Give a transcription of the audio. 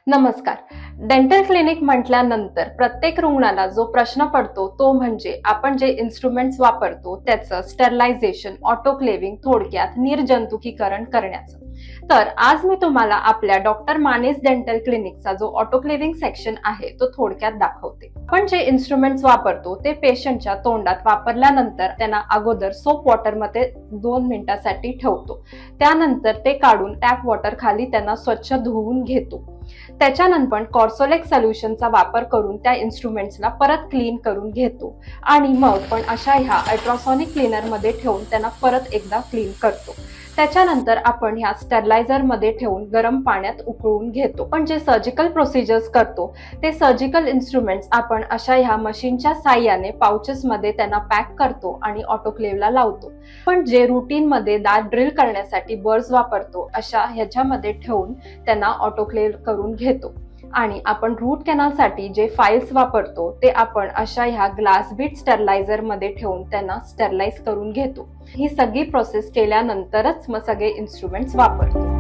नमस्कार. Dental clinic म्हटल्यानंतर प्रत्येक रुग्णाला जो प्रश्न पडतो तो म्हणजे आपण जे इन्स्ट्रुमेंट्स वापरतो त्याचं स्टरलायझेशन, ऑटोक्लेव्हिंग, थोडक्यात निर्जंतुकीकरण करण्याचं. तर आज मी तुम्हाला आपल्या डॉक्टर मानेस डेंटल क्लिनिकचा जो ऑटोक्लेव्हिंग सेक्शन आहे तो थोडक्यात दाखवते. आपण जे इन्स्ट्रुमेंट्स वापरतो ते पेशंटच्या तोंडात वापरल्यानंतर त्यांना अगोदर सोप वॉटरमध्ये 2 मिनिटांसाठी ठेवतो. त्यानंतर ते काढून टॅप वॉटर खाली त्यांना स्वच्छ धुवून घेतो. त्याच्यानंतर कॉर्सोलेक्स सोल्युशनचा वापर करून त्या इन्स्ट्रुमेंट्सला परत क्लीन करून घेतो आणि मग पण अशा ह्या अल्ट्रासॉनिक क्लीनर मध्ये ठेवून त्यांना परत एकदा क्लीन करतो. त्याच्यानंतर आपण ह्या स्टरलायझर मध्ये ठेवून गरम पाण्यात उकळून घेतो. पण जे सर्जिकल प्रोसिजर्स करतो ते सर्जिकल इन्स्ट्रुमेंट्स आपण अशा ह्या मशीनच्या साहाय्याने पाउचेस मध्ये त्यांना पॅक करतो आणि ऑटोक्लेव्हला लावतो. पण जे रुटीन मध्ये दात ड्रिल करण्यासाठी बर्ड्स वापरतो अशा ह्याच्यामध्ये ठेवून त्यांना ऑटोक्लेव्ह करून घेतो. आणि आपण रूट कॅनल साठी जे फाइल्स वापरतो ते आपण अशा ह्या ग्लास बीट स्टरलायझर मध्ये ठेवून त्यांना स्टरलाइज करून घेतो. ही सगळी प्रोसेस केल्यानंतरच मग सगळे इन्स्ट्रुमेंट्स वापरतो.